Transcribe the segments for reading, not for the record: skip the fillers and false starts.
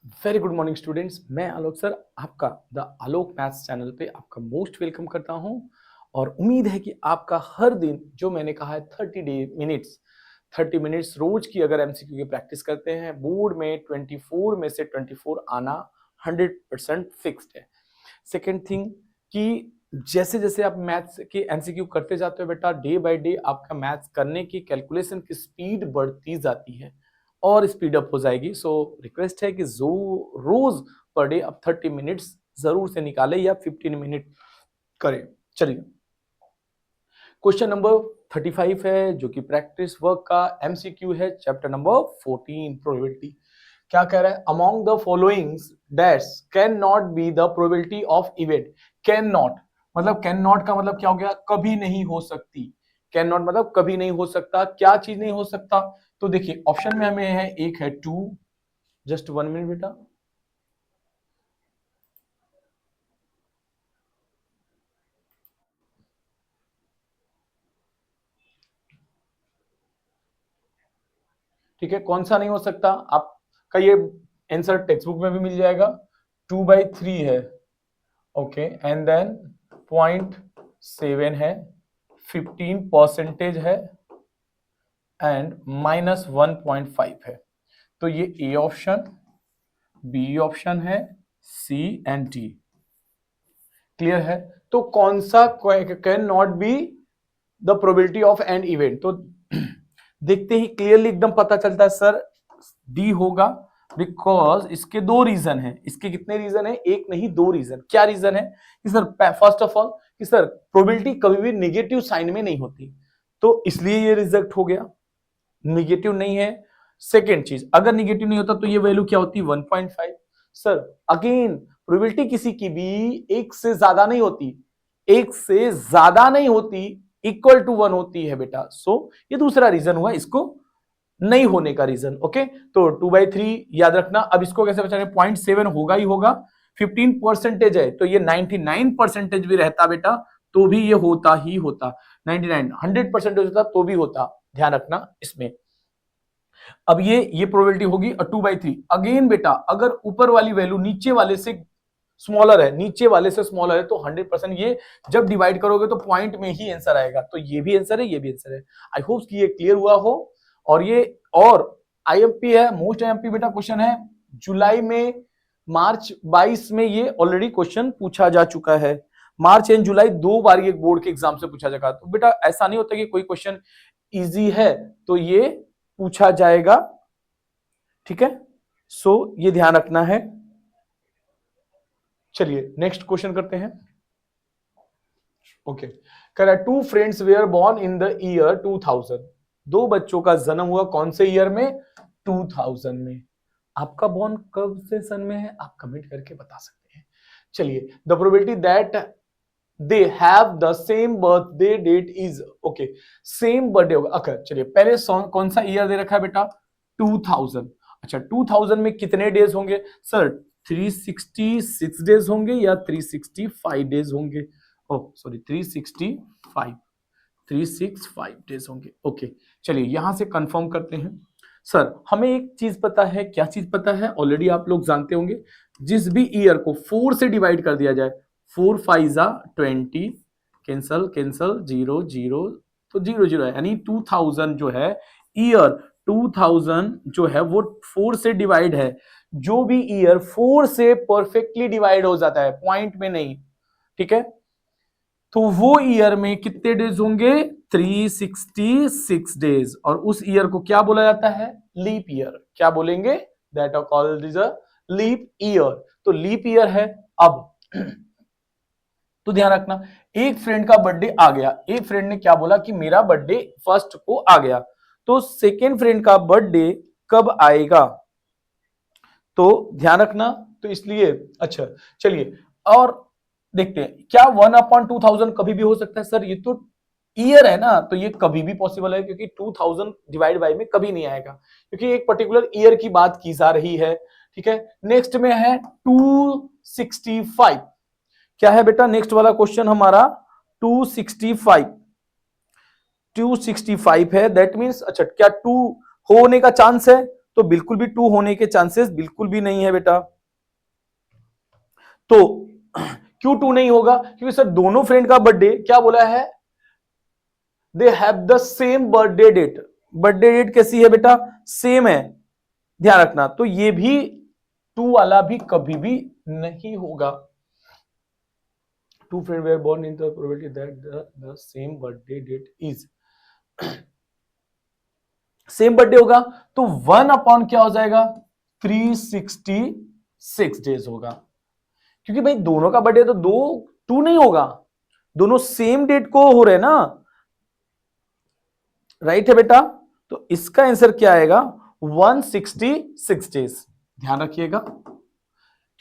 Very good morning students, मैं आलोक sir आपका the Alok maths channel पे आपका मोस्ट वेलकम करता हूं और उम्मीद है कि आपका हर दिन जो मैंने कहा है 30 मिनट्स रोज की अगर एमसीक्यू की प्रैक्टिस करते हैं बोर्ड में 24 में से 24 आना 100% फिक्स्ड है। सेकेंड थिंग कि जैसे जैसे आप मैथ्स की एमसीक्यू करते जाते हो बेटा, डे बाय डे आपका मैथ्स करने की कैलकुलेशन की स्पीड बढ़ती जाती है और स्पीड अप हो जाएगी। सो रिक्वेस्ट है कि जो रोज पर डे आप 30 मिनट्स जरूर से निकालें या 15 मिनट करें। चलिए, क्वेश्चन नंबर 35 है जो कि प्रैक्टिस वर्क का एमसीक्यू है, चैप्टर नंबर 14 प्रोबेबिलिटी। क्या कह रहा है? Among the followings dash can not be the probability of event. Can not मतलब, कैन नॉट का मतलब क्या हो गया? कभी नहीं हो सकती। कैन नॉट मतलब कभी नहीं हो सकता। क्या चीज नहीं हो सकता? तो देखिए ऑप्शन में हमें है, एक है 2, जस्ट 1 मिनट बेटा। ठीक है, कौन सा नहीं हो सकता? आपका ये आंसर टेक्स्ट बुक में भी मिल जाएगा। 2/3 है, ओके, एंड देन 0.7 है, 15% है एंड -1.5 है। तो ये ए ऑप्शन, बी ऑप्शन है, सी एंड डी। क्लियर है? तो कौन सा can not be the probability of an event? तो देखते ही क्लियरली एकदम पता चलता है सर डी होगा, बिकॉज इसके दो रीजन है। इसके कितने रीजन है? एक नहीं, दो रीजन। क्या रीजन है कि सर फर्स्ट ऑफ ऑल कि सर प्रोबेबिलिटी कभी भी नेगेटिव साइन में नहीं होती, तो इसलिए ये रिजेक्ट हो गया, निगेटिव नहीं है। सेकेंड चीज, अगर निगेटिव नहीं होता तो ये वैल्यू क्या होती? 1.5। सर अगेन प्रोबेबिलिटी किसी की भी एक से ज्यादा नहीं होती, एक से ज्यादा नहीं होती, इक्वल टू 1 होती है बेटा। सो ये दूसरा रीजन हुआ इसको नहीं होने का रीजन। ओके, तो 2/3 याद रखना। अब इसको कैसे बचाने? 0.7 होगा ही होगा, 15% है तो ये 99% भी रहता बेटा तो भी ये होता ही होता। 99 100% होता तो भी होता, ध्यान रखना इसमें। अब ये प्रोबेबिलिटी होगी 2/3। अगेन बेटा अगर ऊपर वाली वैल्यू नीचे वाले से स्मॉलर है, नीचे वाले से स्मॉलर है, तो 100% ये जब डिवाइड करोगे तो पॉइंट में ही आंसर आएगा। तो ये भी आंसर है, ये भी आंसर है। आई होप कि ये क्लियर हुआ हो। और ये और आईएमपी है, मोस्ट आईएमपी बेटा क्वेश्चन है। जुलाई में, मार्च 22 में ये ऑलरेडी क्वेश्चन पूछा जा चुका है। मार्च एंड जुलाई दो बार ये बोर्ड के एग्जाम से पूछा जाएगा। तो बेटा ऐसा नहीं होता कि कोई क्वेश्चन इजी है तो ये पूछा जाएगा, ठीक है? सो ये ध्यान रखना है। चलिए नेक्स्ट क्वेश्चन करते हैं। ओके, कह रहा है 2 friends were born in the year 2000। दो बच्चों का जन्म हुआ कौन से ईयर में? 2000 में। आपका बॉर्न कब से सन में है आप कमेंट करके बता सकते हैं। चलिए, the probability that they have the same birthday date is, okay, same birthday होगा। अच्छा चलिए, पहले सॉन्ग कौन सा ईयर दे रखा है बेटा? 2000। अच्छा 2000 में कितने डेज होंगे सर? 366 डेज होंगे या 365 डेज होंगे? ओह सॉरी, 365 डेज होंगे। ओके, चलिए यहां से कंफर्म करते हैं। सर हमें एक चीज पता है, क्या चीज पता है? ऑलरेडी आप लोग जानते होंगे, जिस भी ईयर को 4 से डिवाइड कर दिया जाए, 4 5 20, कैंसल कैंसल, 0 0, तो 0 0 है, यानी 2000 जो है ईयर, 2000 जो है वो 4 से डिवाइड है। जो भी ईयर 4 से परफेक्टली डिवाइड हो जाता है, पॉइंट में नहीं, ठीक है, तो वो ईयर में कितने डेज होंगे? 366 डेज। और उस ईयर को क्या बोला जाता है? Leap year. क्या बोलेंगे? That are called is a leap year. तो लीप ईयर है। अब तो ध्यान रखना, एक फ्रेंड का बर्थडे आ गया, एक फ्रेंड ने क्या बोला कि मेरा बर्थडे फर्स्ट को आ गया, तो सेकेंड फ्रेंड का बर्थडे कब आएगा? तो ध्यान रखना, तो इसलिए अच्छा चलिए और देखते हैं, क्या 1/2000 कभी भी हो सकता है? सर ये तो ईयर है ना, तो ये कभी भी पॉसिबल है, क्योंकि 2000 डिवाइड बाय में कभी नहीं आएगा, क्योंकि एक पर्टिकुलर ईयर की बात की जा रही है, ठीक है। नेक्स्ट में है 265। क्या है बेटा नेक्स्ट वाला क्वेश्चन हमारा? 265। 265 है, दैट मीन्स अच्छा क्या 2 होने का चांस है? तो बिल्कुल भी 2 होने के चांसेस बिल्कुल भी नहीं है बेटा। तो क्यों 2 नहीं होगा? क्योंकि सर दोनों फ्रेंड का बर्थडे क्या बोला है, they have the same birthday date. Birthday date कैसी है बेटा? सेम है, ध्यान रखना। तो ये भी 2 वाला भी कभी भी नहीं होगा। Two friends were born in the probability that the same birthday date is same birthday होगा, तो 1 अपॉन क्या हो जाएगा, 366 डेज होगा। क्योंकि भाई दोनों का बर्थडे तो 2 नहीं होगा, दोनों सेम डेट को हो रहे ना, राइट है बेटा। तो इसका आंसर क्या आएगा, 166 डेज। ध्यान रखिएगा,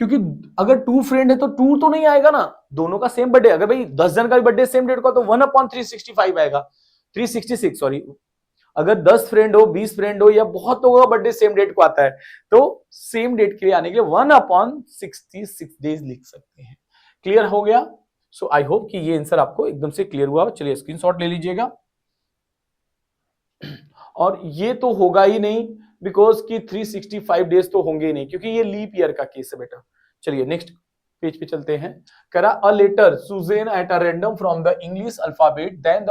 क्योंकि अगर 2 फ्रेंड है तो 2 तो नहीं आएगा ना, दोनों का सेम बर्थडे। अगर भाई 10 जन का भी बर्थडे सेम डेट का तो 1 अपॉन 365 आएगा, 366 सॉरी। अगर 10 फ्रेंड हो, 20 फ्रेंड हो, या बहुत लोगों का बर्थडे सेम डेट को आता है, तो सेम डेट के लिए आने के लिए 1 अपॉन 66 डेज लिख सकते हैं। क्लियर हो गया? सो आई होप कि ये आंसर आपको एकदम से क्लियर हुआ। चलिए स्क्रीनशॉट ले लीजिएगा। और ये तो होगा ही नहीं, बिकॉज कि 365 डेज तो होंगे ही नहीं, क्योंकि ये लीप ईयर का केस है बेटा। चलिए नेक्स्ट पेज पे चलते हैं। करा a letter chosen at a random from the English alphabet, then the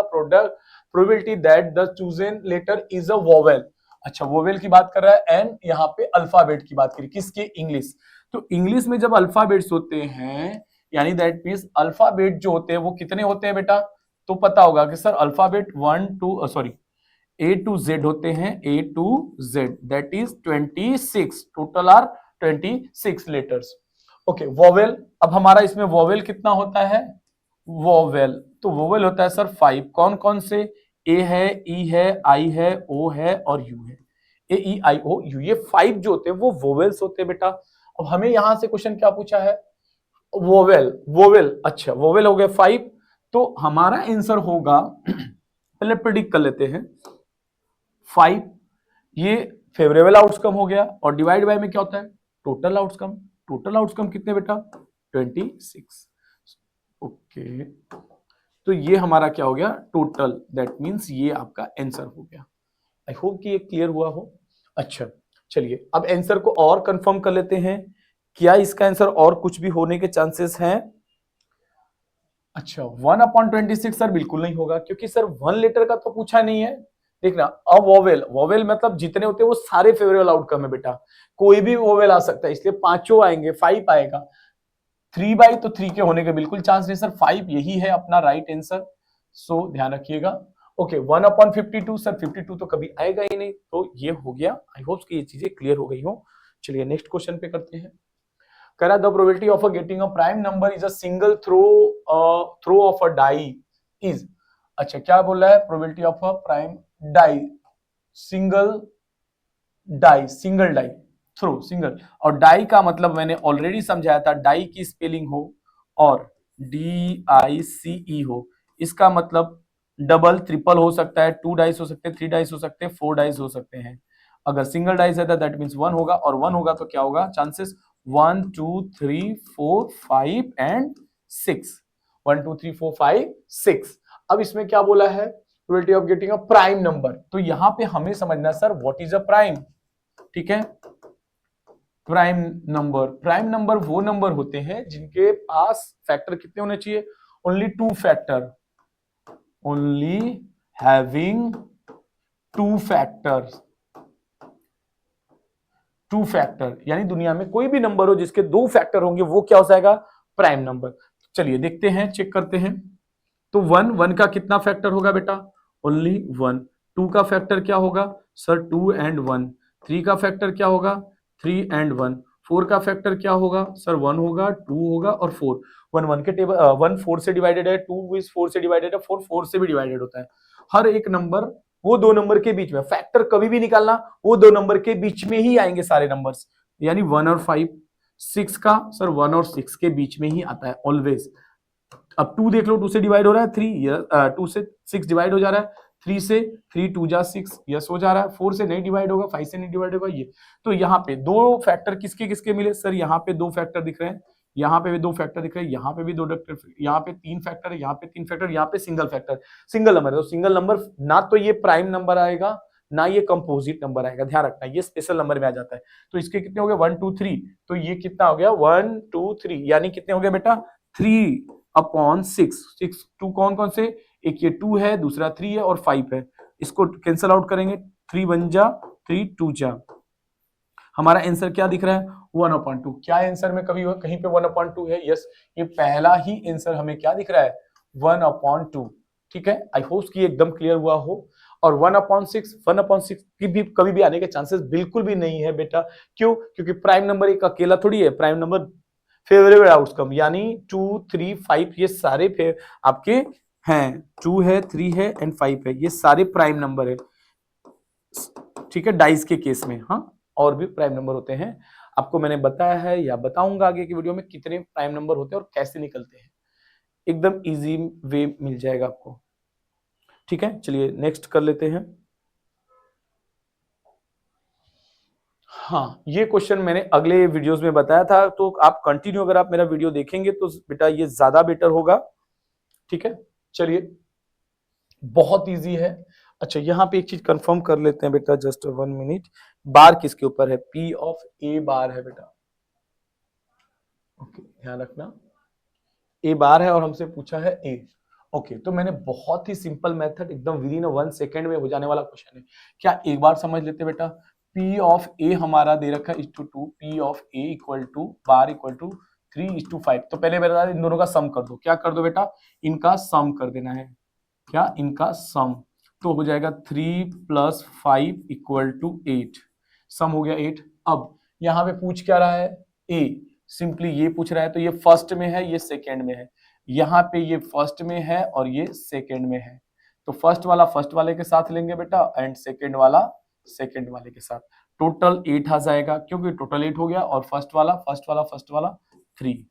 probability that the chosen letter is a vowel. अच्छा, वोवेल की बात कर रहा है, एंड यहाँ पे अल्फाबेट की बात करी, किसके? इंग्लिश। तो इंग्लिश में जब अल्फाबेट्स होते हैं, यानी दैट मीन्स अल्फाबेट जो होते हैं वो कितने होते हैं बेटा? तो पता होगा कि sir alphabet 1 2 sorry A to Z होते हैं, A to Z that is 26, total are 26 letters. Okay, vowel. अब हमारा इसमें वोवेल कितना होता है? वोवेल तो वोवेल होता है सर 5। कौन कौन से? ए है, ई है, आई है, ओ है और यू है। ए ई आई ओ यू, ये 5 जो होते हैं वो वोवेल्स होते हैं बेटा। अब हमें यहां से क्वेश्चन क्या पूछा है? वोवेल। वोवेल, अच्छा वोवेल हो गए 5, तो हमारा आंसर होगा पहले प्रिडिक्ट कर लेते हैं। 5 ये फेवरेबल आउटकम हो गया, और डिवाइड बाय में क्या होता है? Total outcome. टोटल आउटकम कितने बेटा? 26। ओके, तो ये हमारा क्या हो गया? टोटल। दैट मींस ये आपका आंसर हो गया। आई होप कि ये क्लियर हुआ हो। अच्छा, चलिए अब आंसर को और कंफर्म कर लेते हैं। क्या इसका आंसर और कुछ भी होने के चांसेस हैं? अच्छा, 1 अपॉन 26 सर बिल्कुल नहीं होगा, क्योंकि सर 1 लेटर का तो पूछा नहीं है। देखना, अब वोवेल, वोवेल मतलब जितने होते हैं वो सारे फेवरेबल आउटकम है बेटा, कोई भी वोवेल आ सकता है, इसलिए 5 आएंगे, 5 आएगा। 3 बाई तो 3 के होने के बिल्कुल चांस नहीं सर, 5 यही है अपना राइट आंसर। सो ध्यान रखिएगा। ओके, 1 अपॉन 52 सर 52 तो कभी आएगा ही नहीं, तो ये हो गया। आई होप कि ये चीजें क्लियर हो गई हो। चलिए नेक्स्ट क्वेश्चन पे करते हैं। करा the probability of getting a prime number is a single throw of a die is. अच्छा, क्या बोल रहा है? Probability of a prime die, single die, single die throw, single. और डाई का मतलब मैंने ऑलरेडी समझाया था, डाई की स्पेलिंग हो और DICE हो, इसका मतलब डबल ट्रिपल हो सकता है, 2 डाइस हो सकते हैं, 3 डाइस हो सकते हैं, 4 डाइस हो सकते हैं। अगर सिंगल डाइस है तो दैट मींस 1 होगा, और 1 होगा तो क्या होगा? Chances 1 2 3 4 5 and 6। 1 2 3 4 5 6। अब इसमें क्या बोला है? Probability of getting a prime number. तो यहां पे हमें समझना sir what is a prime. ठीक है, प्राइम नंबर, प्राइम नंबर वो नंबर होते हैं जिनके पास फैक्टर कितने होने चाहिए? Only 2 factor, only having 2 factors. 2 factor यानी दुनिया में कोई भी नंबर हो जिसके 2 फैक्टर होंगे वो क्या हो जाएगा? Prime number. चलिए देखते हैं, चेक करते हैं। तो 1 का कितना फैक्टर होगा बेटा? ओनली 1। 2 का फैक्टर क्या होगा सर? 2 एंड 1। 3 का फैक्टर क्या होगा? 3 एंड 1। 4 का फैक्टर क्या होगा सर? 1 होगा, 2 होगा और 4। 1 के टेबल 1 4 से डिवाइडेड है, 2 इज 4 से डिवाइडेड है, 4 4 से भी डिवाइडेड होता है। हर एक नंबर वो 2 नंबर के बीच में, फैक्टर कभी भी निकालना वो 2 नंबर के बीच में ही आएंगे सारे नंबर्स, यानी 1 और 5। 6 का सर 1 और 6 के बीच में ही आता है ऑलवेज। अब 2 देख लो, 2 से डिवाइड हो रहा है 3, 2 से 6 डिवाइड हो जा रहा है, 3 से 3 2 जा 6, यस हो जा रहा है। 4 से नहीं डिवाइड होगा, 5 से नहीं डिवाइड होगा ये। तो यहाँ पे 2 फैक्टर किसके किसके मिले सर? यहाँ पे 2 फैक्टर दिख रहे हैं, यहाँ पे भी 2 फैक्टर दिख रहे हैं, यहाँ पे भी 2 फैक्टर, यहाँ पे 3 फैक्टर है, यहाँ पे 3 फैक्टर, यहाँ पे सिंगल फैक्टर। सिंगल नंबर है तो सिंगल नंबर ना तो ये प्राइम नंबर आएगा ना ये कंपोजिट नंबर आएगा, ध्यान रखना ये स्पेशल नंबर में आ जाता है। तो इसके कितने हो गए 1 2 3, तो ये कितना हो गया 1 2 3, यानी कितने हो गए बेटा 3/6। 6 2 कौन कौन से, एक ये 2 है, दूसरा 3 है और 5 है, इसको कैंसिल आउट करेंगे, 3 1 जा 3 2 जा, हमारा आंसर क्या दिख रहा है 1/2। क्या आंसर में कभी कहीं पे 1/2 है, यस ये पहला ही आंसर हमें क्या दिख रहा है 1/2। ठीक है, आई होप कि एकदम क्लियर हुआ हो। और 1/6 की भी कभी भी आने के चांसेस बिल्कुल भी नहीं है बेटा, क्यों, क्योंकि प्राइम नंबर एक अकेला थोड़ी है, प्राइम नंबर फेवरेबल आउटकम, यानी 2 3 5 ये सारे आपके हैं, 2 है 3 है एंड 5 है, ये सारे प्राइम नंबर है। ठीक है, डाइस के केस में, हाँ और भी प्राइम नंबर होते हैं, आपको मैंने बताया है या बताऊंगा आगे की वीडियो में कितने प्राइम नंबर होते हैं और कैसे निकलते हैं, एकदम इजी वे मिल जाएगा आपको। ठीक है, चलिए नेक्स्ट कर लेते हैं। हाँ, ये क्वेश्चन मैंने अगले वीडियोस में बताया था, तो आप कंटिन्यू अगर आप मेरा वीडियो देखेंगे तो बेटा ये ज्यादा बेटर होगा। ठीक है, चलिए बहुत इजी है। अच्छा यहाँ पे एक चीज कंफर्म कर लेते हैं बेटा, जस्ट 1 मिनट, बार किसके ऊपर है, P ऑफ A बार है बेटा, ओके ध्यान रखना A बार है और हमसे पूछा है A। ओके तो मैंने बहुत ही सिंपल मेथड, एकदम विद इन 1 सेकेंड में हो जाने वाला क्वेश्चन है, क्या एक बार समझ लेते बेटा, P ऑफ A हमारा दे रखा है 2, P of A equal to bar equal to 3:5। तो पहले बेटा इन दोनों का सम कर दो, क्या कर दो बेटा, इनका सम कर देना है, क्या इनका सम, तो हो जाएगा 3 + 5 इक्वल टू 8, सम हो गया 8। अब यहाँ पे पूछ क्या रहा है ए, सिंपली ये पूछ रहा है, तो ये फर्स्ट में है ये सेकंड में है, यहाँ पे ये फर्स्ट में है और ये सेकंड में है, तो फर्स्ट वाला फर्स्ट वाले के साथ लेंगे बेटा एंड सेकंड वाला सेकंड वाले के साथ, टोटल 8 आ जाएगा क्योंकि टोटल 8 हो गया और फर्स्ट वाला 3।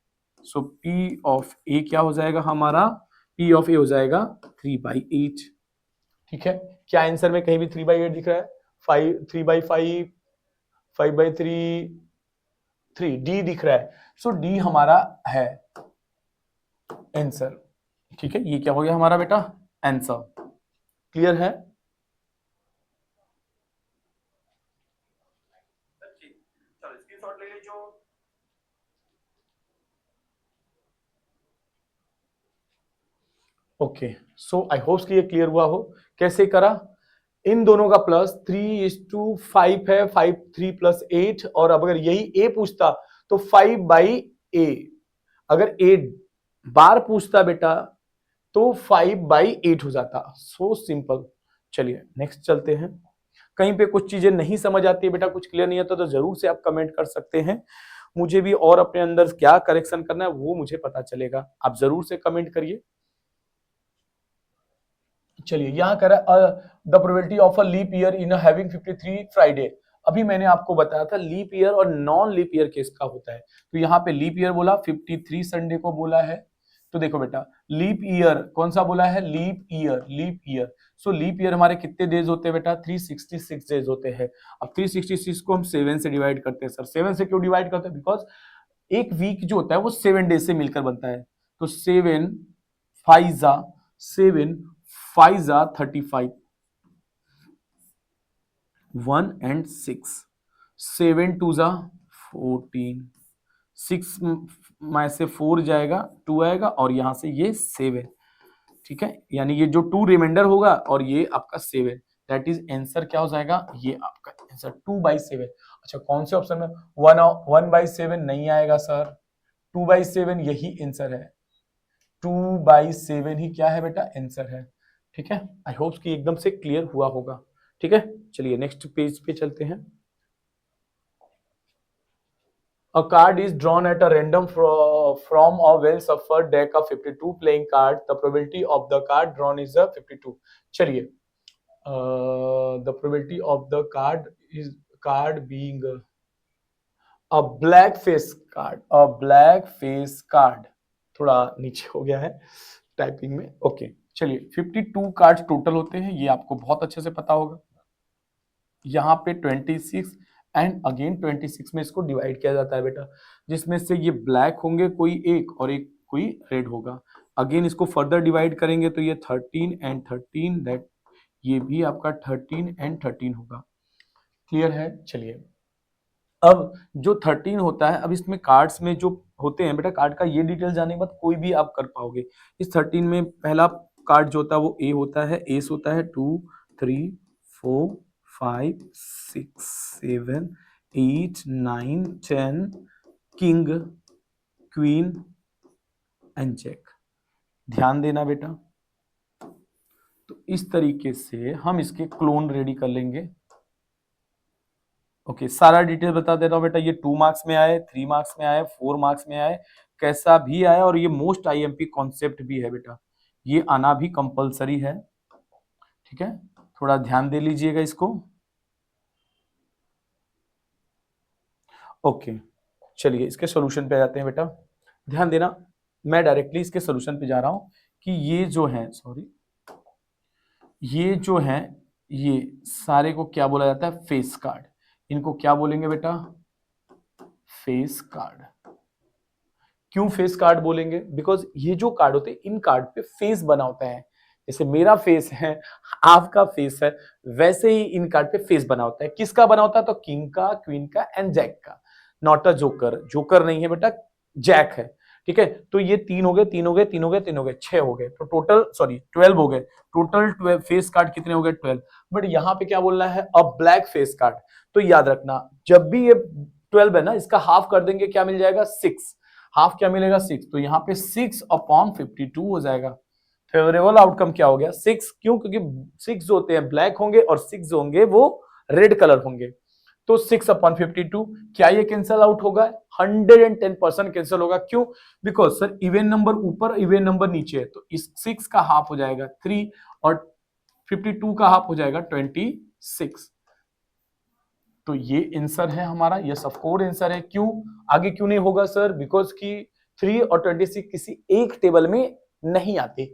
सो P ऑफ A क्या हो जाएगा हमारा, P ऑफ A हो जाएगा 3/8। ठीक है, क्या आंसर में कहीं भी 3/8 दिख रहा है, 3/5 5/3 3 D दिख रहा है, सो D हमारा है आंसर। ठीक है, ये क्या हो गया हमारा बेटा आंसर, क्लियर है। चलो स्क्रीनशॉट ले लीजिए। ओके सो आई होप कि ये क्लियर हुआ हो, कैसे करा, इन दोनों का प्लस 3:5 है, 5 3 + 8, और अब अगर यही A पूछता तो 5/A, अगर A बार पूछता बेटा तो 5/8 हो जाता, सो सिंपल। चलिए नेक्स्ट चलते हैं, कहीं पे कुछ चीजें नहीं समझ आती है बेटा, कुछ क्लियर नहीं आता तो जरूर से आप कमेंट कर सकते हैं, मुझे भी और अपने अंदर क्या करेक्शन करना है वो मुझे पता चलेगा, आप जरूर से कमेंट करिए। चलिए यहाँ करा the probability of a leap year in having 53 Friday, अभी मैंने आपको बताया था लीप ईयर और नॉन लीप ईयर किसका होता है, तो यहाँ पे लीप ईयर बोला 53 संडे को बोला है, तो देखो बेटा लीप ईयर कौन सा बोला है, लीप ईयर, लीप ईयर, सो लीप ईयर हमारे कितने डेज होते हैं बेटा 366 डेज होते हैं। अब 366 को हम 7 से डिवाइड करते हैं, सर 7 से क्यों डिवाइड करते हैं, बिकॉज एक वीक जो होता है वो 7 डेज से मिलकर बनता है, तो 7 5 जा 35, 1 and 6, 7 2 जा 14, 6 में से 4 जाएगा 2 आएगा और यहां से ये 7। ठीक है, यानी ये जो 2 रिमाइंडर होगा और ये आपका 7, दैट इज आंसर क्या हो जाएगा, ये आपका आंसर 2/7। अच्छा कौन से ऑप्शन में 1/7 नहीं आएगा सर, 2/7 यही आंसर है, 2/7 ही क्या है बेटा आंसर है। ठीक है, आई होप कि एकदम से क्लियर हुआ होगा। ठीक है, चलिए नेक्स्ट पेज पे चलते हैं। A card is drawn at a random from a well-shuffled deck of 52 playing cards. The probability of the card drawn is a 52. चलिए, the probability of the card being a black face card. A black face card. थोड़ा नीचे हो गया है typing में। Okay चलिए 52 card total होते हैं, ये आपको बहुत अच्छे से पता होगा। यहाँ पे 26 एंड अगेन 26 में इसको डिवाइड किया जाता है बेटा, जिसमें से ये ब्लैक होंगे कोई एक और एक कोई रेड होगा, अगेन इसको फर्दर डिवाइड करेंगे तो ये 13 एंड 13 दैट ये भी आपका 13 एंड 13 होगा। क्लियर है? चलिए, अब जो 13 होता है, अब इसमें कार्ड्स में जो होते हैं बेटा, कार्ड का ये डिटेल जाने के बाद कोई भी आप कर पाओगे। इस 13 में पहला कार्ड जो होता है वो ए होता है, एस होता है, 2 3 4 5 6 7 8 9 10 किंग, क्वीन एंड जैक। ध्यान देना बेटा। तो इस तरीके से हम इसके क्लोन रेडी कर लेंगे। ओके, सारा डिटेल बता दे रहा हूं बेटा। ये 2 मार्क्स में आए, 3 मार्क्स में आए, 4 मार्क्स में आए, कैसा भी आया, और ये मोस्ट आईएमपी कॉन्सेप्ट भी है बेटा, ये आना भी कंपलसरी है। ठीक है, थोड़ा ध्यान दे लीजिएगा इसको। ओके, चलिए इसके सॉल्यूशन पे आ जाते हैं बेटा। ध्यान देना, मैं डायरेक्टली इसके सॉल्यूशन पे जा रहा हूं कि ये जो है, सॉरी, ये जो है, ये सारे को क्या बोला जाता है? Face card. इनको क्या बोलेंगे बेटा? Face card. क्यों फेस कार्ड बोलेंगे? बिकॉज ये जो कार्ड होते हैं, इन कार्ड पे फेस बना होता है। जैसे मेरा फेस है, आपका फेस है, वैसे ही इन कार्ड पे फेस बना होता है। किसका बना होता है? तो किंग का, क्वीन का एंड जैक का। नॉट अ जोकर, जोकर नहीं है बेटा, जैक है। ठीक है, तो ये 3 हो गए, 3 हो गए, 3 हो गए, 3 हो गए, 6 हो गए, तो टोटल, सॉरी 12 हो गए। टोटल 12 फेस कार्ड कितने हो गए? 12। बट यहाँ पे क्या बोलना है? अ ब्लैक फेस कार्ड। तो याद रखना, जब भी ये 12 है ना, इसका हाफ कर देंगे, क्या मिल जाएगा? 6। हाफ क्या मिलेगा? 6। तो यहाँ पे 6/52 हो जाएगा। फेवरेबल आउटकम क्या हो गया? 6। क्यों? क्योंकि 6 जो होते हैं ब्लैक होंगे और 6 जो होंगे वो रेड कलर होंगे। तो 6/52, क्या ये कैंसल आउट होगा? 110% कैंसल होगा। क्यों? बिकॉज सर इवन नंबर ऊपर, इवन नंबर नीचे है, तो इस 6 का हाफ हो जाएगा 3 और 52 का हाफ हो जाएगा 26। तो ये आंसर है हमारा, यस ऑफ कोर्स आंसर है। क्यों आगे क्यों नहीं होगा सर? बिकॉज कि 3 और 26 किसी एक टेबल में नहीं आते।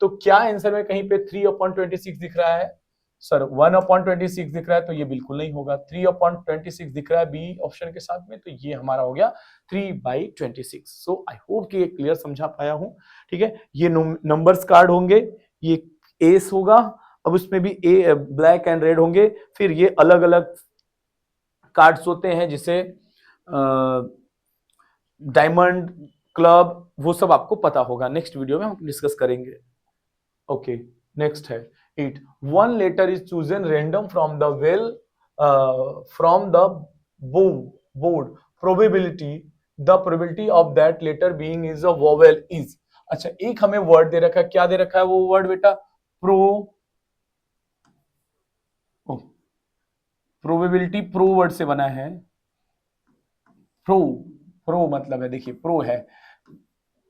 तो क्या आंसर में कहीं पे 3/26 दिख रहा है? सर 1/26 दिख रहा है, तो ये बिल्कुल नहीं होगा। 3/26 दिख रहा है बी ऑप्शन के साथ में, तो ये हमारा हो गया 3/26। सो आई होप कि ये क्लियर समझा पाया हूं। ठीक है, ये नंबर्स कार्ड होंगे, ये एस होगा, अब उसमें भी ए ब्लैक एंड रेड होंगे। फिर ये अलग अलग कार्ड्स होते हैं, जिसे डायमंड, क्लब, वो सब आपको पता होगा। नेक्स्ट वीडियो में हम डिस्कस करेंगे। ओके, नेक्स्ट है 8। One letter is chosen random from the well, from the board, probability, the probability of that letter being is a vowel is. अच्छा, एक हमें वर्ड दे रखा है, क्या दे रखा है वो वर्ड बेटा? प्रोबेबिलिटी प्रो वर्ड से बना है। प्रो, प्रो मतलब है, देखिए प्रो है,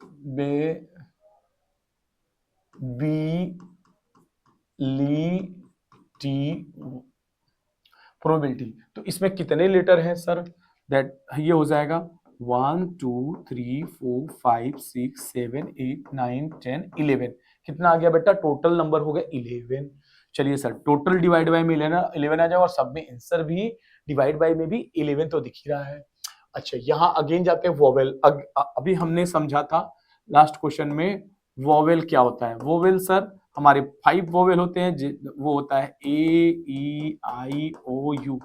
बे बी ली टी, प्रोबेबिलिटी। तो इसमें कितने लेटर हैं सर? दैट ये हो जाएगा 1 2 3 4 5 6 7 8 9 10 11। कितना आ गया बेटा? टोटल नंबर हो गया 11। चलिए सर, टोटल डिवाइड बाय में 11 आ जाएगा, और सब में आंसर भी डिवाइड बाय में भी 11 तो दिख ही रहा है। अच्छा, यहाँ अगेन जाते हैं वोवेल। अभी हमने समझा था लास्ट क्वेश्चन में वोवेल क्या होता है। वोवेल सर हमारे 5 वोवेल होते हैं, वो होता है ए ई आई ओ यू।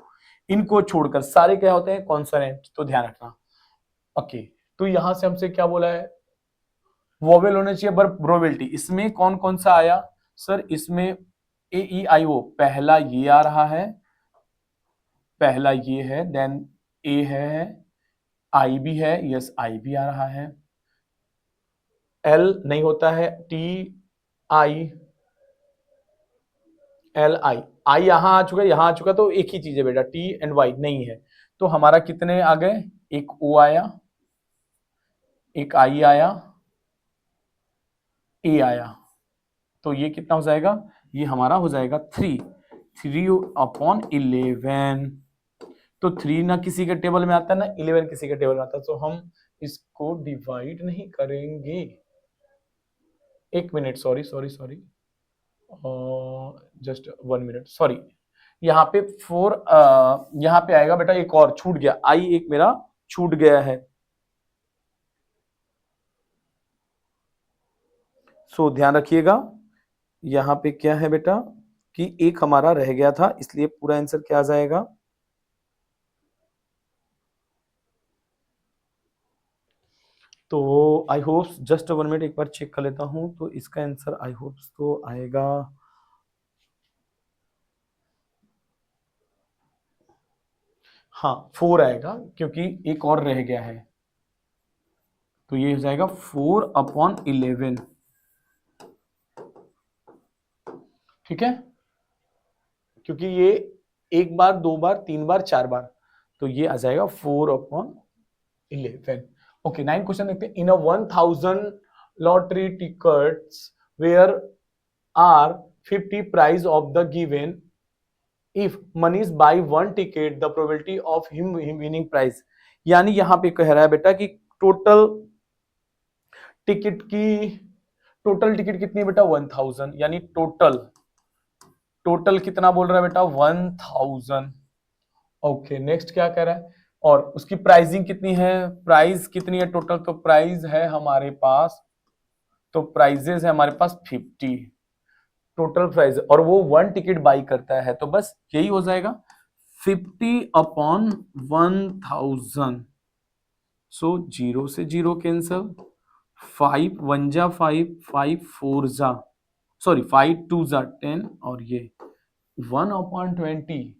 इनको छोड़कर सारे क्या होते हैं? कॉन्सोनेंट। तो ध्यान रखना। ओके, तो यहां से हमसे क्या बोला है? वोवेल होने चाहिए, पर प्रोबेबिलिटी इसमें कौन कौन सा आया सर? इसमें ए ई आई ओ, पहला ये आ रहा है, पहला ये है, देन ए है, आई भी है, यस आई भी आ रहा है, एल नहीं होता है, टी आई, एल आई, आई यहां आ चुका है, यहां आ चुका, तो एक ही चीज है बेटा, टी एंड वाई नहीं है। तो हमारा कितने आ गए? एक ओ आया, एक आई आया, ए आया। तो ये कितना हो जाएगा? ये हमारा हो जाएगा 3/11। तो 3 ना किसी के टेबल में आता है, ना 11 किसी के टेबल में आता है, तो हम इसको डिवाइड नहीं करेंगे। एक minute, sorry sorry sorry, just 1 minute, sorry. यहाँ पे 4, यहाँ पे आएगा बेटा, एक और छूट गया, आई एक मेरा छूट गया है। सो ध्यान रखिएगा, यहाँ पे क्या है बेटा कि एक हमारा रह गया था, इसलिए पूरा आंसर क्या आ जाएगा, तो आई होप जस्ट 1 मिनट एक बार चेक कर लेता हूं, तो इसका आंसर आई होप तो आएगा, हाँ 4 आएगा क्योंकि एक और रह गया है, तो ये हो जाएगा 4/11। ठीक है, क्योंकि ये एक बार, दो बार, तीन बार, चार बार, तो ये आ जाएगा 4/11। ओके, 9 क्वेश्चन देखते हैं। In a 1000 lottery tickets there are 50 prize of the given, if Manish buy 1 ticket the probability of him winning prize. यानी यहां पे कह रहा है बेटा कि टोटल टिकट की, टोटल टिकट कितनी है बेटा 1000, यानी टोटल, टोटल कितना बोल रहा है बेटा 1000। ओके, नेक्स्ट क्या कह रहा है, और उसकी प्राइसिंग कितनी है, प्राइस कितनी है टोटल, तो प्राइस है हमारे पास, तो प्राइजेस है हमारे पास 50 टोटल प्राइस, और वो 1 टिकट बाई करता है, तो बस यही हो जाएगा 50/1000। सो 0 से 0 कैंसल, 5 1 जा 5, 5 4 जा, सॉरी 5 2 जा 10, और ये 1/20।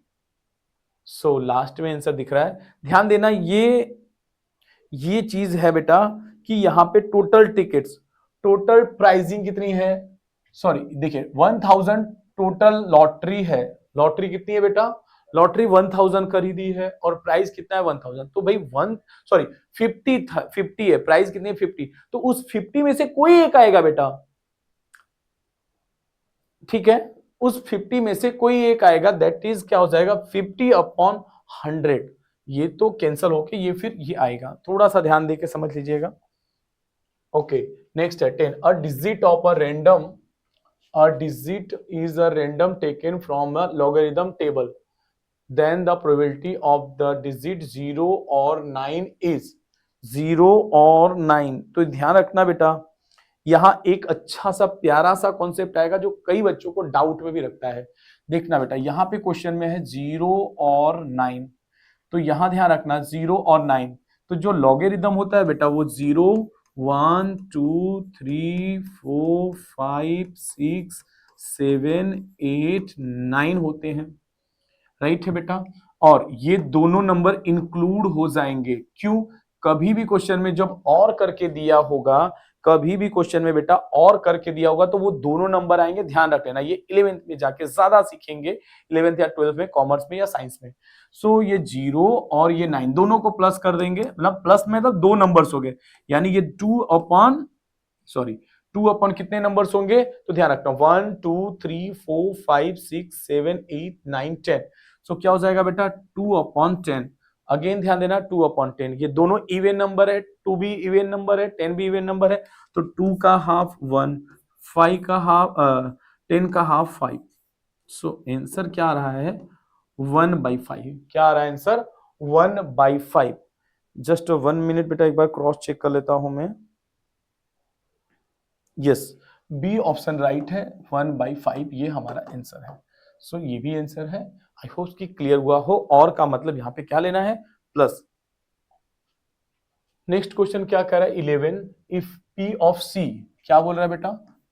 सो लास्ट में आंसर दिख रहा है। ध्यान देना, ये चीज है बेटा कि यहाँ पे टोटल टिकट्स, टोटल प्राइसिंग कितनी है, सॉरी देखिए 1000 टोटल लॉटरी है, लॉटरी कितनी है बेटा, लॉटरी 1000 खरीदी है और प्राइस कितना है 1000, तो भाई 50 है, प्राइस कितनी है 50, तो उस 50 में से कोई एक आएगा बेटा, ठीक है, उस 50 में से कोई एक आएगा, दैट इज क्या हो जाएगा 50/100। ये तो कैंसल होके ये फिर ये आएगा, थोड़ा सा ध्यान देके समझ लीजिएगा। ओके, नेक्स्ट है 10, a digit of a random, a digit is a random taken from a logarithm table, then the probability of the digit 0 or 9 is 0 और 9। तो ध्यान रखना बेटा, यहां एक अच्छा सा प्यारा सा कॉन्सेप्ट आएगा जो कई बच्चों को डाउट में भी रखता है। देखना बेटा, यहां पे क्वेश्चन में है 0 और 9, तो यहां ध्यान रखना 0 और 9, तो जो लॉगरिथम होता है बेटा वो 0 1 2 3 4 5 6 7 8 9 होते हैं, राइट है बेटा, और ये दोनों नंबर इंक्लूड हो जाएंगे, क्यों, कभी भी क्वेश्चन में जब और करके दिया होगा, कभी भी क्वेश्चन में बेटा और करके दिया होगा तो वो दोनों नंबर आएंगे, ध्यान रख लेना, ये 11th में जाके ज्यादा सीखेंगे, 11th या 12th में, कॉमर्स में या साइंस में। सो ये 0 और ये 9 दोनों को प्लस कर देंगे, मतलब प्लस में तो दो नंबर्स हो गए, यानी ये 2 अपन कितने नंबर्स होंगे, तो ध्यान रखना 1 2 3 4 5 6 7 8 9 10। सो क्या हो जाएगा बेटा 2/10। अगेन ध्यान देना 2/10, ये दोनों इवन नंबर है, 2 भी इवन नंबर है, 10 भी इवन नंबर है, तो 2 का हाफ 1, 5 का हाफ 10 का हाफ 5। सो आंसर क्या आ रहा है 1/5। क्या आ रहा है आंसर 1/5। जस्ट 1 मिनट बेटा, एक बार क्रॉस चेक कर लेता हूं मैं। यस, बी ऑप्शन राइट है, 1/5 ये हमारा आंसर है। सो ये भी आंसर है। आई होप कि क्लियर हुआ हो, और का मतलब यहाँ पे क्या लेना है प्लस। नेक्स्ट क्वेश्चन क्या कह रहा है 11, इफ पी ऑफ सी, क्या बोल रहा है बेटा,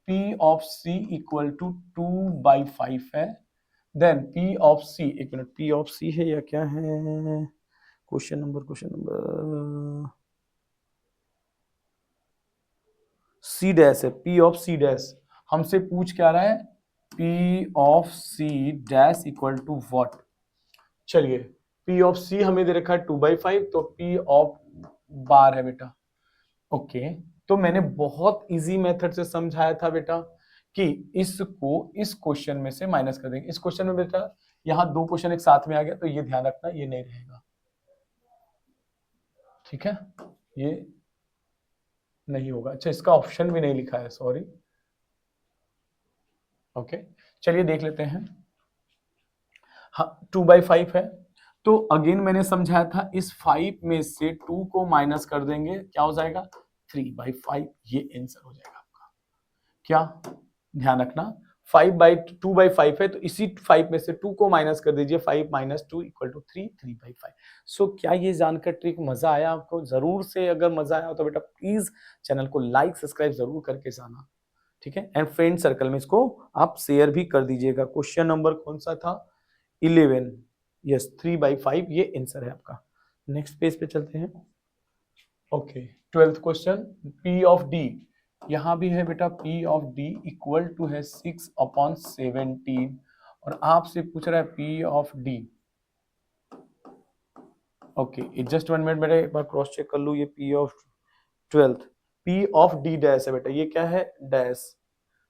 P of C equal to 2/5 है, देन पी ऑफ सी, एक मिनट, पी ऑफ सी है या क्या है, क्वेश्चन नंबर सी डैश है, पी ऑफ सी डैश हमसे पूछ क्या रहा है, P of C dash equal to what. चलिए, पी ऑफ सी हमें दे रखा है 2/5, तो पी ऑफ बार है बेटा। ओके, तो मैंने बहुत इजी मेथड से समझाया था बेटा कि इसको इस क्वेश्चन में से माइनस कर देंगे। इस क्वेश्चन में बेटा यहां दो क्वेश्चन एक साथ में आ गया, तो ये ध्यान रखना ये नहीं रहेगा, ठीक है, ये नहीं होगा। अच्छा, इसका ऑप्शन भी नहीं लिखा है, सॉरी। ओके, चलिए देख लेते हैं। हाँ 2/5 है, तो अगेन मैंने समझाया था इस 5 में से 2 को माइनस कर देंगे, क्या हो जाएगा 3/5, ये आंसर हो जाएगा आपका। क्या ध्यान रखना 2/5 है, तो इसी 5 में से 2 को माइनस कर दीजिए, 5 - 2 = 3, 3/5। सो क्या ये जानकर ट्रिक मजा आया आपको? जरूर से अगर मजा आया हो तो बेटा प्लीज चैनल को लाइक सब्सक्राइब जरूर करके जाना, ठीक है। एंड फ्रेंड सर्कल में इसको आप शेयर भी कर दीजिएगा। क्वेश्चन नंबर कौन सा था? 11। यस, 3/5 ये आंसर है आपका। नेक्स्ट पेज पे चलते हैं। Okay, 12th question, P of D। यहां भी है बेटा P of D equal to है 6/17 और आपसे पूछ रहा है P ऑफ D। ओके, जस्ट 1 मिनट, मेरे एक बार क्रॉस चेक कर लूं। ये P of 12th, P of D dash है बेटा, ये क्या है? डैश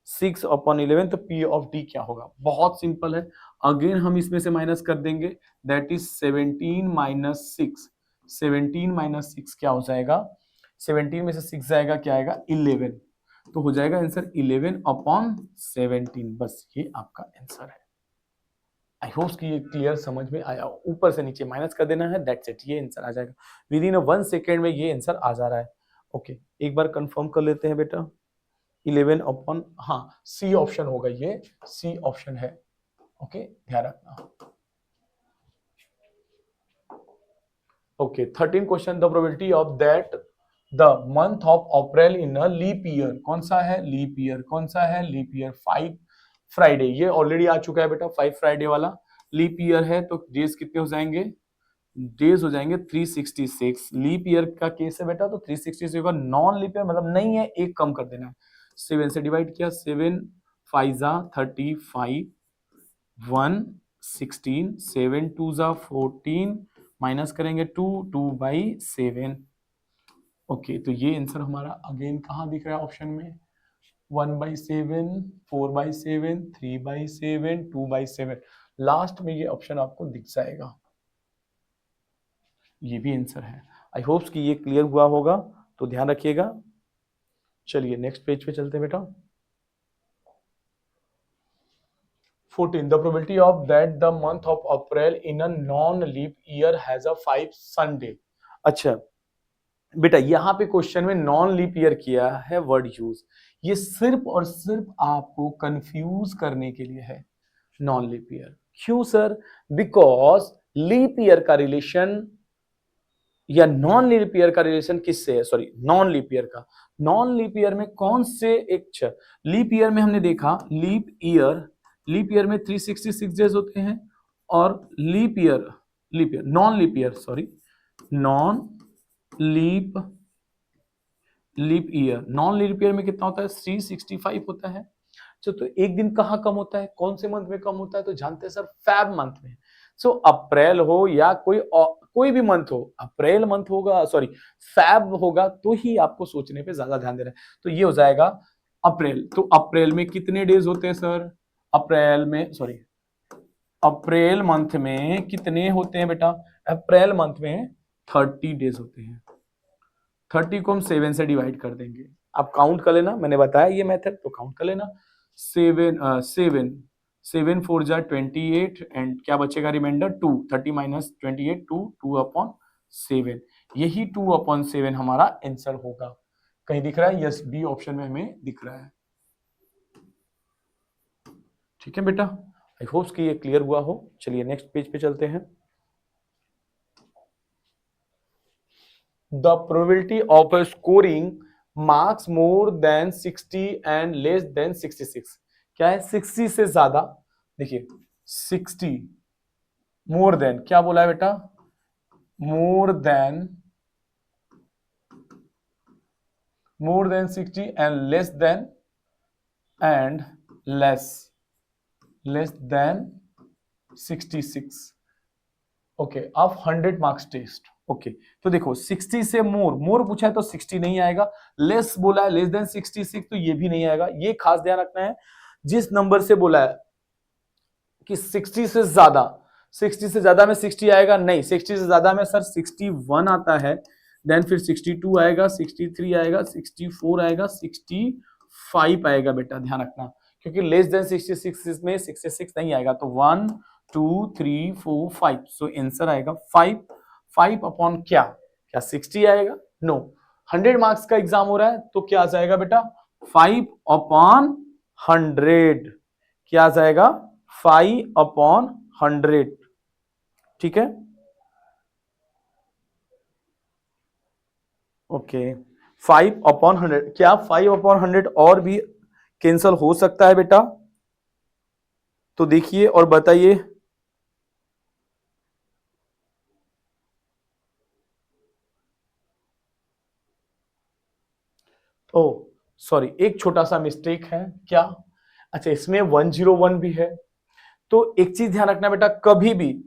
6/11, तो P ऑफ D क्या होगा? बहुत सिंपल है। अगेन हम इसमें से माइनस कर देंगे, दैट इज 17 - 6। 17 - 6 क्या हो जाएगा? 17 में से 6 जाएगा, क्या आएगा? 11। तो हो जाएगा आंसर 11/17। बस ये आपका आंसर है। आई होप कि ये क्लियर समझ में आया। ऊपर से नीचे माइनस कर देना है, दैट्स इट, ये आंसर आ जाएगा। विद इन 1 सेकेंड में ये आंसर आ जा रहा है। ओके, एक बार कंफर्म कर लेते हैं बेटा। 11 अपॉन, हाँ सी ऑप्शन होगा, ये सी ऑप्शन है। ओके, ध्यान रखना। Okay, 13 question, the probability of that the month of April in a leap year. कौन सा है लीप ईयर? कौन सा है लीप ईयर? 5 फ्राइडे, ये ऑलरेडी आ चुका है बेटा, 5 फ्राइडे वाला लीप ईयर है। तो डेज कितने हो जाएंगे? डेज हो जाएंगे 366। लीप ईयर का केस है बेटा, तो 366 होगा। नॉन लीप ईयर मतलब नहीं है, एक कम कर देना है। 7 से डिवाइड किया, 7 5 35, 1 16, 7 2 14, माइनस करेंगे 2, 2/7। ओके, तो ये आंसर हमारा अगेन कहाँ दिख रहा है ऑप्शन में? 1/7, 4/7, 3/7, 2/7। लास्ट में ये ऑप्शन आपको दिख जाएगा, ये भी आंसर है। आई होप्स कि ये क्लियर हुआ होगा, तो ध्यान रखिएगा। चलिए नेक्स्ट पेज पे चलते हैं बेटा। 14, the probability of that the month of April in a non-leap year has a 5 Sunday। अच्छा बेटा, यहाँ पे क्वेश्चन में नॉन लीप ईयर किया है वर्ड यूज, ये सिर्फ और सिर्फ आपको कंफ्यूज करने के लिए है। नॉन लीप ईयर क्यों सर? बिकॉज लीप ईयर का रिलेशन या नॉन लीप ईयर का रिलेशन किससे है? सॉरी, नॉन लीप ईयर का। नॉन लीप ईयर में कौन से एक लीप ईयर में हमने देखा, लीप ईयर में 366 डेज होते हैं, और leap year non leap year, sorry, non non leap year में कितना होता है? 365 होता है। तो एक दिन कहाँ कम होता है? कौन से मंथ में कम होता है? तो जानते हैं सर, फैब मंथ में। सो अप्रैल हो या कोई भी मंथ हो, अप्रैल मंथ होगा, सॉरी फैब होगा, तो ही आपको सोचने पे ज्यादा ध्यान देना है। तो ये हो जाएगा अप्रैल। तो अप्रैल में कितने डेज होते हैं सर? अप्रैल मंथ में कितने होते हैं बेटा? अप्रैल मंथ में 30 डेज होते हैं। 30 को हम 7 से डिवाइड कर देंगे। आप काउंट कर लेना, मैंने बताया ये मेथड, तो काउंट कर लेना। 7 4 जा 28, एंड क्या बचेगा रिमाइंडर? 2। 30 - 28, 2/7। यही 2/7 हमारा आंसर होगा। कहीं दिख रहा है? यस, बी ऑप्शन में हमें दिख रहा है। ठीक है बेटा, आई होप कि ये क्लियर हुआ हो। चलिए नेक्स्ट पेज पे चलते हैं। The probability of scoring marks more than 60 and less than 66 क्या है? 60 से ज्यादा, देखिए 60 मोर देन, क्या बोला है बेटा? More than 60 and less than 66। Okay, अब 100 मार्क्स टेस्ट। ओके, तो देखो 60 से मोर पूछा है तो 60 नहीं आएगा, लेस बोला है लेस देन 66 तो ये भी नहीं आएगा। ये खास ध्यान रखना है, जिस नंबर से बोला है कि 60 से ज्यादा, 60 से ज्यादा में 60 आएगा नहीं, 60 से ज्यादा में सर 61 आता है, देन फिर 62 आएगा, 63 आएगा, 64 आएगा, 65 आएगा बेटा, ध्यान रखना, क्योंकि लेस देन 66 में 66 नहीं आएगा। तो 1 2 3 4 5, सो आंसर आएगा 5। 5 अपॉन क्या 60 आएगा? नो, 100 मार्क्स का एग्जाम हो रहा है, तो क्या आ जाएगा बेटा? 5/100। क्या आ जाएगा 5/100, ठीक है। ओके 5/100, क्या 5/100 और भी कैंसल हो सकता है बेटा? तो देखिए और बताइए। ओ सॉरी, एक छोटा सा मिस्टेक है क्या? अच्छा इसमें 101 भी है। तो एक चीज ध्यान रखना बेटा, कभी भी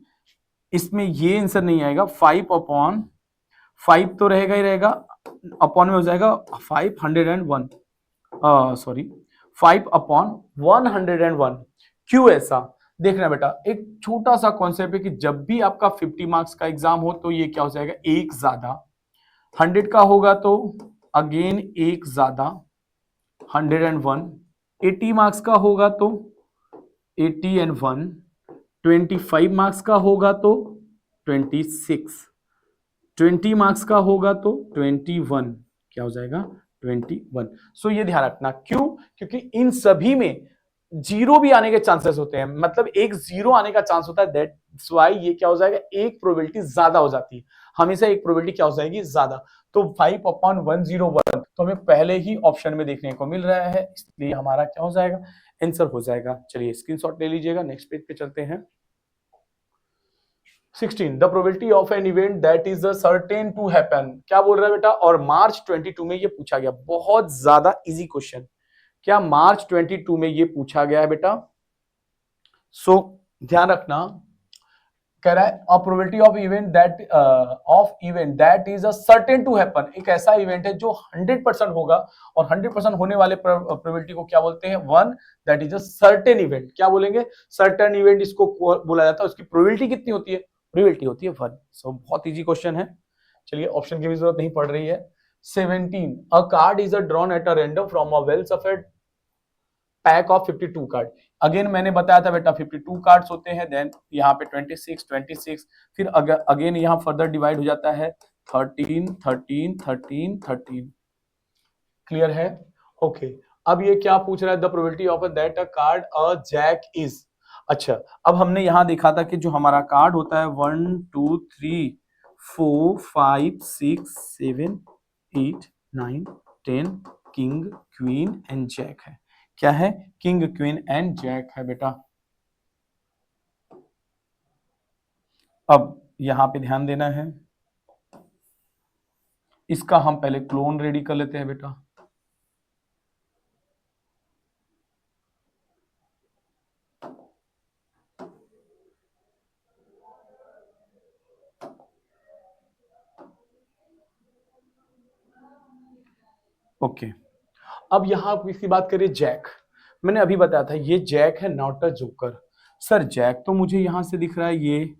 इसमें ये आंसर नहीं आएगा 5/5 तो रहेगा ही रहेगा, अपॉन में हो जाएगा 501, सॉरी 5/101। क्यों ऐसा? देखना बेटा, एक छोटा सा कॉन्सेप्ट है कि जब भी आपका 50 मार्क्स का एग्जाम हो तो ये क्या हो जाएगा, एक ज्यादा। 100 का होगा तो अगेन एक ज्यादा 101। 80 मार्क्स का होगा तो 80 and 1। 25 मार्क्स का होगा तो 26। 20 मार्क्स का होगा तो 21। क्या हो जाएगा 21। सो ये ध्यान रखना, क्यों? क्योंकि इन सभी में जीरो भी आने के चांसेस होते हैं, मतलब एक जीरो आने का चांस होता है। दैट्स व्हाई ये क्या हो जाएगा, एक प्रोबेबिलिटी ज्यादा हो जाती है, हमेशा एक प्रोबेबिलिटी क्या हो जाएगी, ज्यादा। तो 5/101 तो हमें पहले ही ऑप्शन में देखने को मिल रहा है, इसलिए हमारा क्या हो जाएगा, आंसर हो जाएगा। चलिए स्क्रीनशॉट ले लीजिएगा, नेक्स्ट पेज पे चलते हैं। 16 the probability of an event that is certain to happen, क्या बोल रहा है बेटा? और मार्च 22 में ये पूछा गया, बहुत ज्यादा इजी क्वेश्चन। क्या मार्च 22 में ये पूछा गया है बेटा? सो ध्यान रखना, कह रहा है a probability of event that is certain to happen, एक ऐसा इवेंट है जो 100% होगा, और 100% होने वाले प्रोबेबिलिटी को क्या बोलते हैं, one that is a certain event. क्या बोलेंगे, सर्टेन इवेंट इसको बोला जाता है। उसकी प्रोबेबिलिटी कितनी होती है, प्रोबेबिलिटी होती है 1। सो बहुत इजी क्वेश्चन है, चलिए ऑप्शन की भी जरूरत नहीं पड़ रही है। 17 a card is drawn at a random from a well shuffled pack of 52 card. Again मैंने बताया था बेटा 52 कार्ड्स होते हैं, देन यहाँ पे 26, फिर अगेन यहाँ फर्दर डिवाइड हो जाता है 13, 13, 13, 13। क्लियर है? ओके अब ये क्या पूछ रहा है, the probability of that a card a jack is. अच्छा अब हमने यहां देखा था कि जो हमारा कार्ड होता है 1 2 3 4 5 6 7 8 9 10 किंग क्वीन एंड जैक है। क्या है, किंग क्वीन एंड जैक है बेटा। अब यहां पे ध्यान देना है, इसका हम पहले क्लोन रेडी कर लेते हैं बेटा। ओके अब यहां किसकी बात करें, जैक। मैंने अभी बताया था ये जैक है, not a joker. Sir jack तो मुझे यहां से दिख रहा है, ये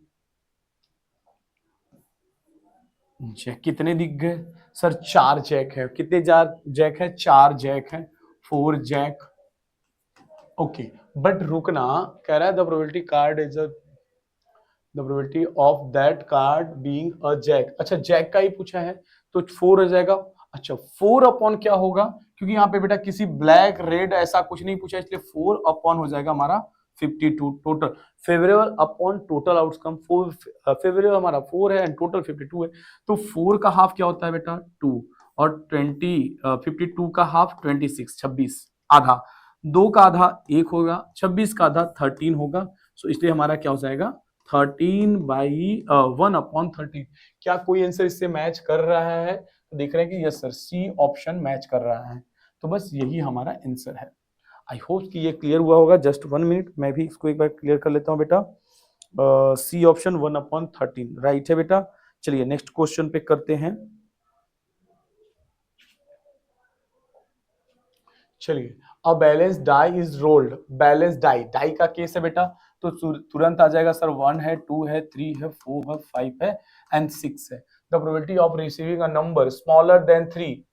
जैक कितने दिख गए? सर 4 जैक है। कितने जैक है, 4 जैक है, 4 जैक। ओके बट रुकना, कह रहा है the probability card is the probability of that card being a jack. अच्छा जैक का ही पूछा है तो 4 हो जाएगा। अच्छा 4 अपॉन क्या होगा, क्योंकि यहाँ पे बेटा किसी ब्लैक रेड ऐसा कुछ नहीं पूछा, इसलिए 4 अपॉन हो जाएगा हमारा 52 total. Favourable upon total outcome, 4 favourable हमारा 4 है एंड टोटल 52 है। तो 4 का हाफ क्या होता है बेटा, 2, और 52 का हाफ 26 आधा, 2 का आधा 1 होगा, 26 का आधा 13 होगा। सो इसलिए हमारा क्या हो जाएगा 13/1/13। क्या कोई आंसर इससे मैच कर रहा है? तो देख रहे हैं कि yes sir, C option match कर रहा है। तो बस यही हमारा आंसर है। आई होप कि ये क्लियर हुआ होगा। जस्ट 1 मिनट, मैं भी इसको एक बार क्लियर कर लेता हूँ बेटा। सी ऑप्शन 1/13 राइट है बेटा। चलिए नेक्स्ट क्वेश्चन पे करते हैं। चलिए a balance die is rolled, balance die, die का केस है बेटा, तो तुरंत आ जाएगा सर 1 है, 2 है, 3 है, 4 है, 5 है एंड 6 है। The probability of receiving a number smaller than 3।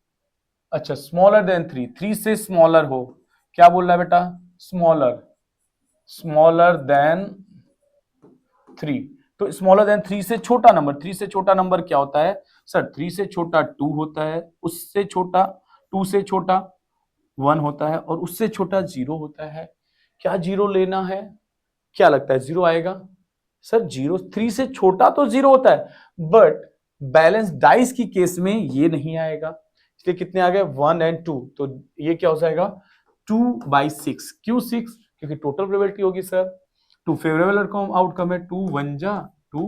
अच्छा स्मॉलर देन 3, 3 से स्मॉलर हो, क्या बोल रहा है बेटा, स्मॉलर, स्मॉलर देन 3। तो स्मॉलर देन 3 से छोटा नंबर, 3 से छोटा नंबर क्या होता है सर, 3 से छोटा 2 होता है, उससे छोटा 2 से छोटा 1 होता है, और उससे छोटा 0 होता है। क्या 0 लेना है? क्या लगता है 0 आएगा? सर 0 3 से छोटा तो 0 होता है, बट बैलेंस डाइस की केस में ये नहीं आएगा। इसलिए कितने आ गए 1 और 2, तो ये क्या हो जाएगा 2/6। क्यों 6? क्योंकि टोटल प्रोबेबिलिटी होगी सर, 2 फेवरेबल आउटकम है, 2 1 जा 2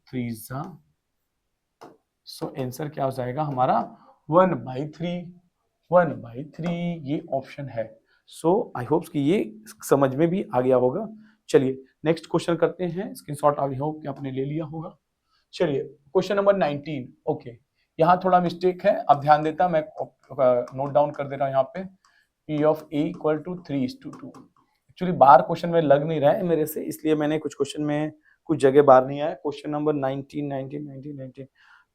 3 जा, सो आंसर क्या हो जाएगा हमारा 1/3। 1/3 ये ऑप्शन है। सो आई होप कि ये समझ में भी आ गया होगा। चलिए नेक्स्ट क्वेश्चन करते हैं, स्क्रीनशॉट आई होप कि आपने ले लिया होगा। चलिए क्वेश्चन नंबर 19। ओके, यहाँ थोड़ा मिस्टेक है, अब ध्यान देता, मैं नोट डाउन कर दे रहा हूँ यहाँ पे। P of A equal to 3:2। Actually bar question में लग नहीं रहा है मेरे से, इसलिए मैंने कुछ क्वेश्चन में कुछ जगह बार नहीं आया। Question number 19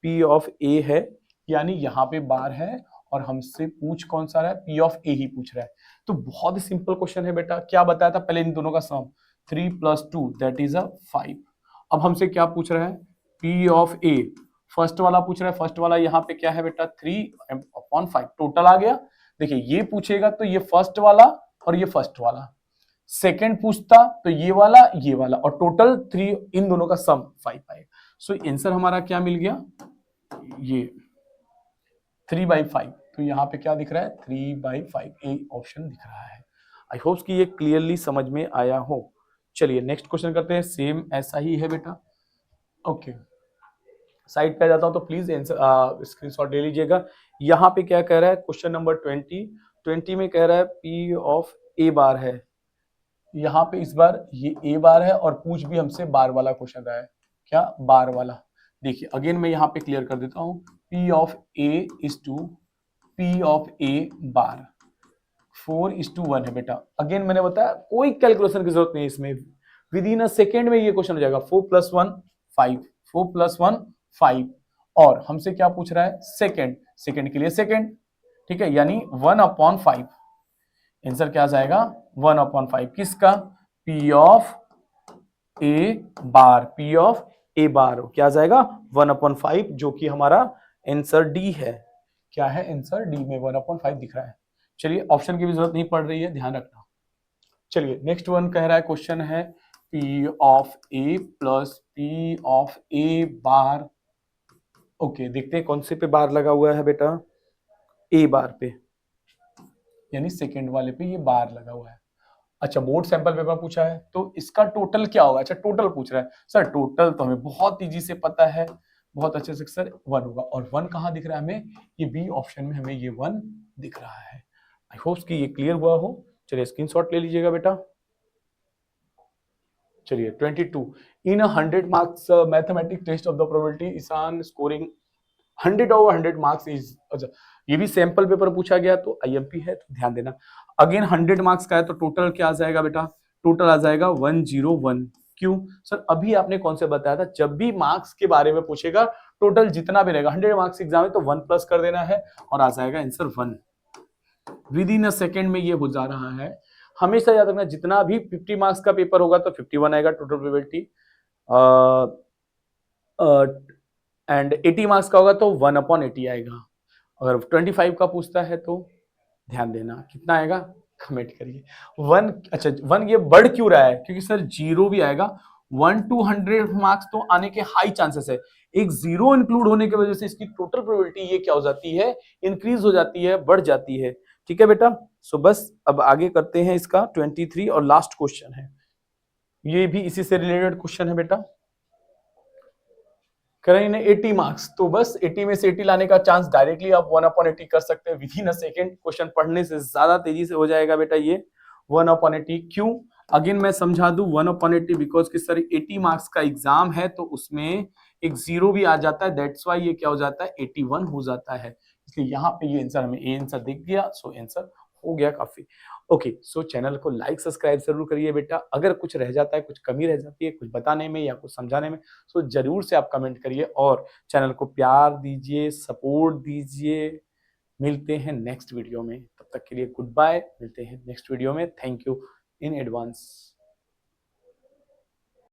P of A है, यानी यहाँ पे बार है, और हमसे पूछ कौन सा रहा है, P of A ही पूछ रहा है। तो बहुत ही सिंपल क्वेश्चन है बेटा। क्या बताया था पहले, इन दोनों का सम 3 + 2 दैट इज 5। अब हमसे क्या पूछ रहा है, P of A फर्स्ट वाला पूछ रहा है। फर्स्ट वाला यहाँ पे क्या है बेटा 3/5 टोटल आ गया। देखिए ये पूछेगा तो ये फर्स्ट वाला और ये फर्स्ट वाला, सेकंड पूछता तो ये वाला, और टोटल 3, इन दोनों का सम 5 आएगा। सो आंसर हमारा क्या मिल गया, ये 3/5। तो यहाँ पे क्या दिख रहा है 3/5, ए ऑप्शन दिख रहा है। आई होप कि ये क्लियरली समझ में आया हो। चलिए नेक्स्ट क्वेश्चन करते हैं, सेम ऐसा ही है बेटा। ओके, साइड पे आ जाता हूं तो प्लीज स्क्रीनशॉट ले लीजिएगा। यहाँ पे क्या कह रहा है, क्वेश्चन नंबर 20 में कह रहा है P of A बार है। यहाँ पे इस बार ये A बार है, और पूछ भी हमसे बार वाला क्वेश्चन रहा है। क्या बार वाला? देखिए अगेन मैं यहाँ पे क्लियर कर देता हूँ, P of A is to P of A बार 4:1 है बेटा। अगेन मैंने बताया कोई कैलकुलेशन की जरूरत नहीं है इसमें, विद इन अ सेकेंड में ये क्वेश्चन हो जाएगा। 4 + 1 5, 4 + 1 5, और हमसे क्या पूछ रहा है सेकेंड के लिए सेकेंड, ठीक है, यानी 1/5। आंसर क्या आ जाएगा 1/5 किसका, P of A bar, P of A बार क्या आ जाएगा 1/5, जो कि हमारा आंसर डी है। क्या है आंसर डी में 1/5 दिख रहा है। चलिए ऑप्शन की भी जरूरत नहीं पड़ रही है, ध्यान रखना। चलिए नेक्स्ट वन कह रहा है, क्वेश्चन है P of A + P of A bar. Okay, देखते हैं कौन से पे बार लगा हुआ है बेटा, A बार पे, यानी सेकेंड वाले पे ये बार लगा हुआ है। अच्छा, बोर्ड सैंपल पेपर पूछा है, तो इसका टोटल क्या होगा? अच्छा टोटल पूछ रहा है सर, टोटल तो हमें बहुत इजी से पता है, बहुत अच्छे से सर 1 होगा। और 1 कहाँ दिख रहा है हमें, ये बी ऑप्शन में हमें ये 1 दिख रहा है। आई होप कि ये क्लियर हुआ हो। चलिए स्क्रीनशॉट ले लीजिएगा बेटा। चलिए 22 in 100 marks mathematics test of the probability Ishan scoring 100/100 marks is. अच्छा, ये भी सैंपल पेपर पूछा गया तो आईएमपी है, तो ध्यान देना। अगेन 100 मार्क्स का है, तो टोटल क्या आ जाएगा बेटा, टोटल आ जाएगा 101। क्यों सर, अभी आपने कौन से बताया था, जब भी मार्क्स के बारे में पूछेगा टोटल जितना भी रहेगा, 100 मार्क्स एग्जाम है तो 1 प्लस कर देना है, और आ जाएगा answer 1। With in a second में ये हो जा रहा है। हमेशा याद रखना, जितना भी 50 मार्क्स का पेपर होगा तो 51 आएगा टोटल प्रोबेबिलिटी, एंड 80 मार्क्स का होगा तो 1/80 आएगा। अगर 25 का पूछता है तो ध्यान देना कितना आएगा, कमेंट करिए 1। अच्छा 1 ये बढ़ क्यों रहा है, क्योंकि सर 0 भी आएगा। 1 to 100 मार्क्स तो आने के हाई चांसेस है, एक 0 इंक्लूड होने की वजह से इसकी टोटल प्रोबेबिलिटी ये क्या हो जाती है, इंक्रीज हो जाती है, बढ़ जाती है। ठीक है बेटा, सो बस अब आगे करते हैं इसका 23 और लास्ट क्वेश्चन है, ये भी इसी से रिलेटेड क्वेश्चन है बेटा। करें इन्हें 80 मार्क्स, तो बस 80 में से 80 लाने का चांस डायरेक्टली आप 1/80 कर सकते हैं with in a second. Question पढ़ने से ज्यादा तेजी से हो जाएगा बेटा ये 1/80। क्यों, अगेन मैं समझा दूं 1/80 बिकॉज कि सर 80 मार्क्स का एग्जाम है तो उसमें एक 0 भी आ जाता है, दैट्स वाई ये क्या हो जाता है 81 हो जाता है। इसलिए यहाँ पे ये आंसर हमें ए आंसर दिख गया, सो आंसर हो गया काफी। ओके, सो चैनल को लाइक सब्सक्राइब जरूर करिए बेटा। अगर कुछ रह जाता है, कुछ कमी रह जाती है कुछ बताने में या कुछ समझाने में, तो जरूर से आप कमेंट करिए और चैनल को प्यार दीजिए, सपोर्ट दीजिए। मिलते हैं नेक्स्ट वीडियो में, तब तक के लिए गुड बाय, मिलते हैं नेक्स्ट वीडियो में। Thank you in advance.